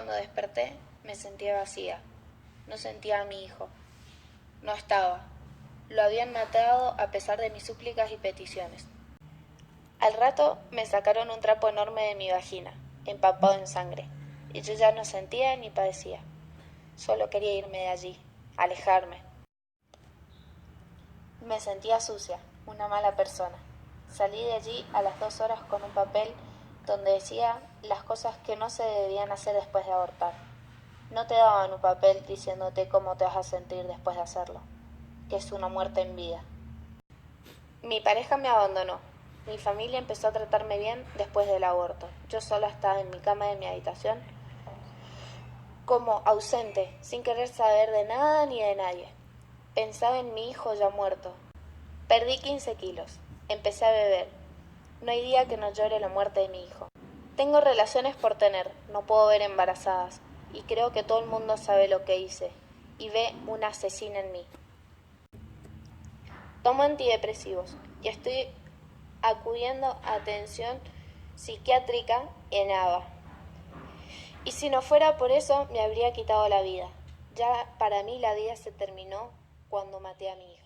Cuando desperté, me sentía vacía. No sentía a mi hijo. No estaba. Lo habían matado a pesar de mis súplicas y peticiones. Al rato me sacaron un trapo enorme de mi vagina, empapado en sangre, y yo ya no sentía ni padecía. Solo quería irme de allí, alejarme. Me sentía sucia, una mala persona. Salí de allí a las 2 horas con un papel donde decía las cosas que no se debían hacer después de abortar. No te daban un papel diciéndote cómo te vas a sentir después de hacerlo, que es una muerte en vida. Mi pareja me abandonó. Mi familia empezó a tratarme bien después del aborto. Yo sola estaba en mi cama de mi habitación, como ausente, sin querer saber de nada ni de nadie. Pensaba en mi hijo ya muerto. Perdí 15 kilos. Empecé a beber. No hay día que no llore la muerte de mi hijo. Tengo relaciones por tener, no puedo ver embarazadas. Y creo que todo el mundo sabe lo que hice. Y ve una asesina en mí. Tomo antidepresivos y estoy acudiendo a atención psiquiátrica en ABA. Y si no fuera por eso, me habría quitado la vida. Ya para mí la vida se terminó cuando maté a mi hijo.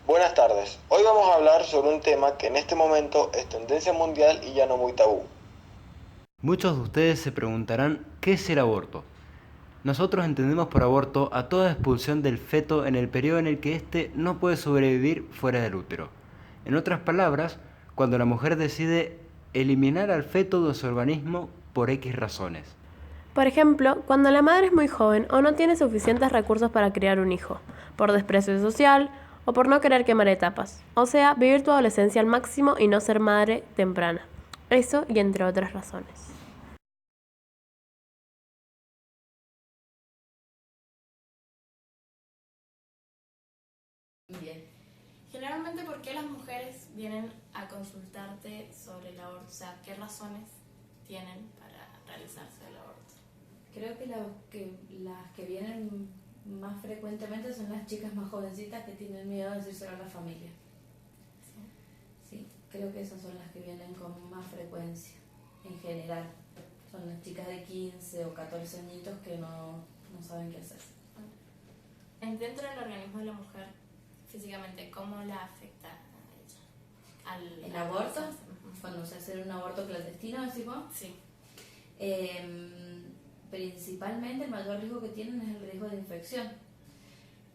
Buenas tardes, hoy vamos a hablar sobre un tema que en este momento es tendencia mundial y ya no muy tabú. Muchos de ustedes se preguntarán ¿qué es el aborto? Nosotros entendemos por aborto a toda expulsión del feto en el periodo en el que éste no puede sobrevivir fuera del útero. En otras palabras, cuando la mujer decide eliminar al feto de su organismo por X razones. Por ejemplo, cuando la madre es muy joven o no tiene suficientes recursos para criar un hijo, por desprecio social o por no querer quemar etapas, o sea, vivir tu adolescencia al máximo y no ser madre temprana. Eso y entre otras razones. Bien. Generalmente, ¿por qué las mujeres vienen a consultarte sobre el aborto? O sea, ¿qué razones tienen para realizarse el aborto? Creo que las que vienen más frecuentemente son las chicas más jovencitas que tienen miedo de decírselo a la familia. Sí, creo que esas son las que vienen con más frecuencia, en general. Son las chicas de 15 o 14 añitos que no saben qué hacer. Dentro del organismo de la mujer, físicamente, ¿cómo la afecta a ella? ¿El aborto? Cuando se hace un aborto clandestino, decimos. Sí. Principalmente el mayor riesgo que tienen es el riesgo de infección.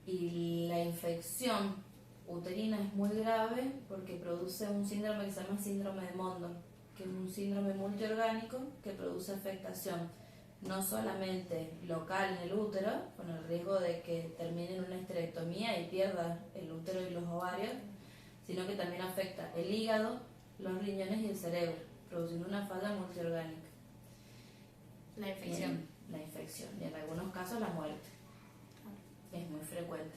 Y la infección uterina es muy grave porque produce un síndrome que se llama síndrome de Mondon, que es un síndrome multiorgánico que produce afectación no solamente local en el útero, con el riesgo de que termine en una esterectomía y pierda el útero y los ovarios, sino que también afecta el hígado, los riñones y el cerebro, produciendo una falla multiorgánica. La infección. La infección y en algunos casos la muerte. Es muy frecuente.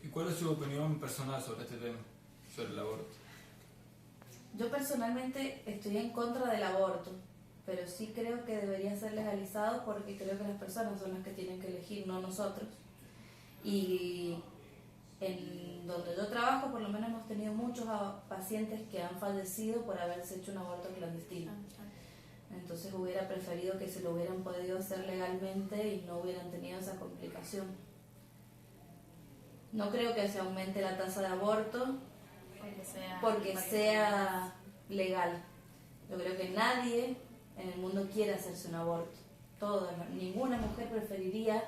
¿Y cuál es su opinión personal sobre este tema, sobre el aborto? Yo personalmente estoy en contra del aborto, pero sí creo que debería ser legalizado porque creo que las personas son las que tienen que elegir, no nosotros. Y en donde yo trabajo, por lo menos hemos tenido muchos pacientes que han fallecido por haberse hecho un aborto clandestino. Entonces hubiera preferido que se lo hubieran podido hacer legalmente y no hubieran tenido esa complicación. No creo que se aumente la tasa de aborto porque sea legal. Yo creo que nadie en el mundo quiere hacerse un aborto. Ninguna mujer preferiría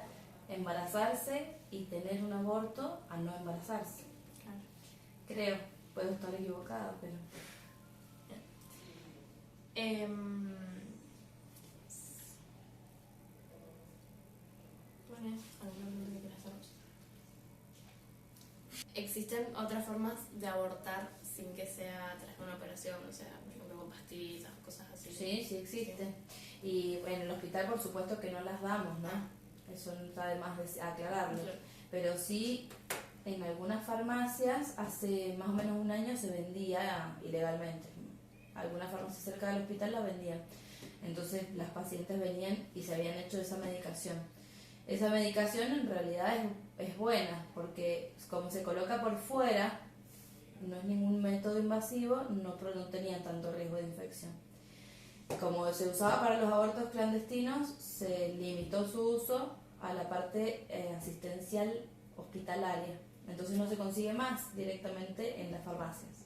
embarazarse y tener un aborto a no embarazarse. Claro. Creo, puedo estar equivocada, pero... ¿Existen otras formas de abortar sin que sea tras una operación? O sea, por ejemplo, con pastillas, cosas así. Sí, existe. Y en el hospital, por supuesto que no las damos, ¿no? Eso no está de más aclararlo. Claro. Pero sí, en algunas farmacias, hace más o menos un año se vendía ilegalmente. Algunas farmacias cerca del hospital la vendían. Entonces las pacientes venían y se habían hecho esa medicación. Esa medicación en realidad es buena porque como se coloca por fuera, no es ningún método invasivo, no tenía tanto riesgo de infección. Como se usaba para los abortos clandestinos, se limitó su uso a la parte asistencial hospitalaria. Entonces no se consigue más directamente en las farmacias.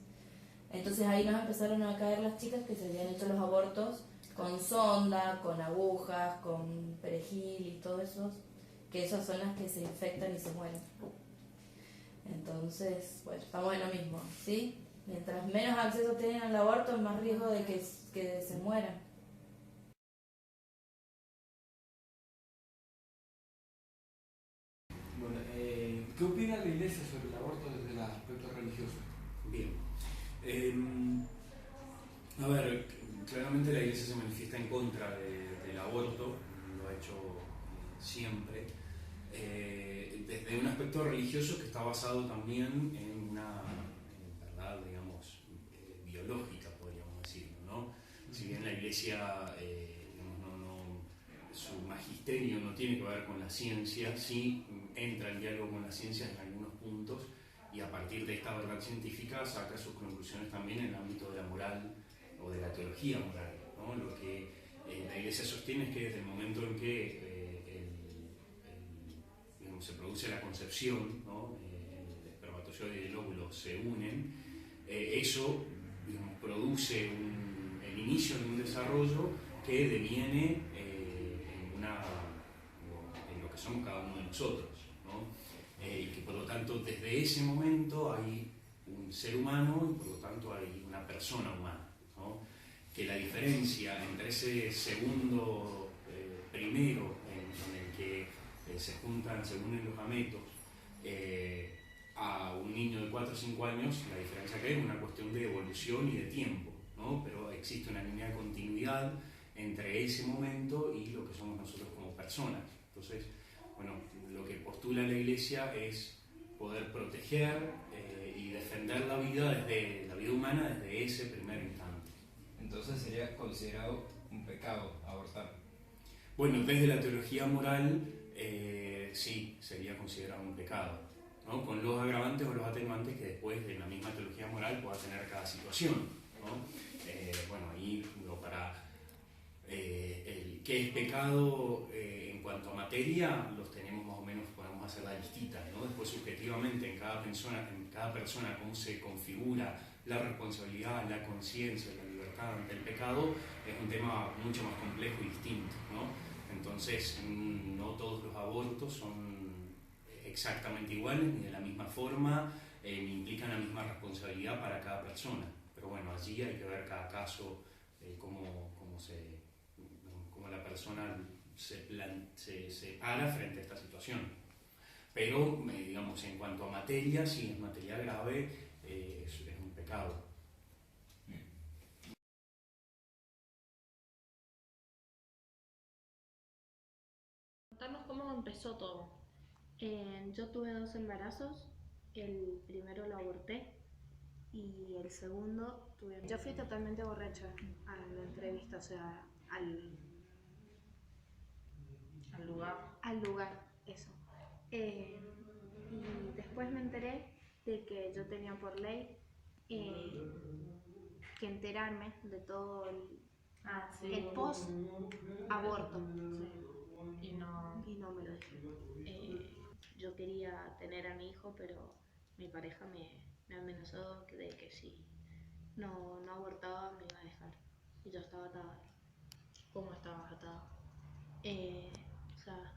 Entonces ahí nos empezaron a caer las chicas que se habían hecho los abortos con sonda, con agujas, con perejil y todo eso, que esas son las que se infectan y se mueren. Entonces, bueno, estamos en lo mismo, ¿sí? Mientras menos acceso tienen al aborto, más riesgo de que se mueran. Bueno, ¿qué opina la Iglesia sobre el aborto desde el aspecto religioso? Bien. A ver, claramente la Iglesia se manifiesta en contra del aborto, lo ha hecho siempre, desde un aspecto religioso que está basado también en una verdad, digamos, biológica, podríamos decirlo, ¿no? Si bien la Iglesia, su magisterio no tiene que ver con la ciencia, sí entra en diálogo con la ciencia en algunos puntos y a partir de esta verdad científica saca sus conclusiones también en el ámbito de la moral o de la teología moral, ¿no? Lo que la Iglesia sostiene es que desde el momento en que se produce la concepción, ¿no? El espermatozoide y el óvulo se unen, eso produce el inicio de un desarrollo que deviene en lo que somos cada uno de nosotros, ¿no? Y que por lo tanto desde ese momento hay un ser humano y por lo tanto hay una persona humana, ¿no? Que la diferencia entre ese segundo primero en el que se juntan, se unen los gametos, a un niño de 4 o 5 años, la diferencia que hay es una cuestión de evolución y de tiempo, ¿no? Pero existe una línea de continuidad entre ese momento y lo que somos nosotros como personas. Entonces, bueno, lo que postula la Iglesia es poder proteger y defender la vida humana desde ese primer instante. Entonces sería considerado un pecado abortar. Bueno, desde la teología moral, sí, sería considerado un pecado, ¿no? Con los agravantes o los atenuantes que después de la misma teología moral pueda tener cada situación, ¿no? Bueno, ahí para el qué es pecado en cuanto a materia, los tenemos más o menos, podemos hacer la listita, ¿no? Después subjetivamente en cada persona cómo se configura la responsabilidad, la conciencia, la libertad ante el pecado, es un tema mucho más complejo y distinto, ¿no? Entonces, no todos los abortos son exactamente iguales, ni de la misma forma, ni implican la misma responsabilidad para cada persona. Pero bueno, allí hay que ver cada caso, cómo la persona se para frente a esta situación. Pero, digamos, en cuanto a materia, si es materia grave, es un pecado. Contarnos cómo empezó todo. Yo tuve 2 embarazos, el primero lo aborté y el segundo tuve... Yo fui totalmente borracha a la entrevista, o sea, al lugar, eso. Y después me enteré de que yo tenía por ley que enterarme de todo el post-aborto. Y no me lo dijeron. Yo quería tener a mi hijo, pero mi pareja me amenazó de que si no abortaba me iba a dejar. Y yo estaba atada. ¿Cómo estabas atada? O sea,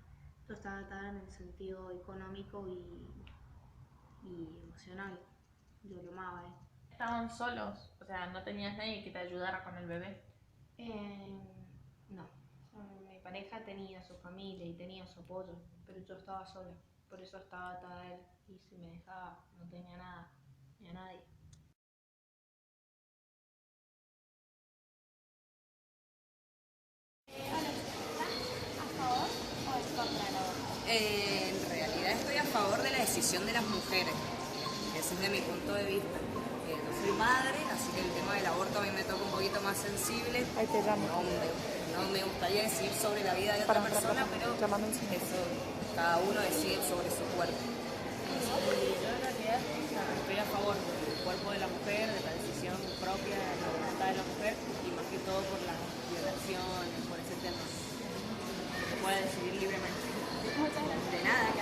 yo estaba atada en el sentido económico y emocional. Yo lo amaba, ¿Estaban solos? O sea, ¿no tenías nadie que te ayudara con el bebé? No. Mi pareja tenía su familia y tenía su apoyo, pero yo estaba sola. Por eso estaba atada a él. Y si me dejaba, no tenía nada, ni a nadie. ¿A favor o en contra del aborto? En realidad estoy a favor de la decisión de las mujeres. Ese es de mi punto de vista. Yo soy madre, así que el tema del aborto a mí me toca un poquito más sensible. Ahí te llamo. No me gustaría decidir sobre la vida de otra persona, pero eso, cada uno decide sobre su cuerpo. Yo en realidad estoy a favor del cuerpo de propia, la voluntad de la mujer y más que todo por las violaciones, por ese tema. Que pueda decidir libremente. Muchas gracias. De nada.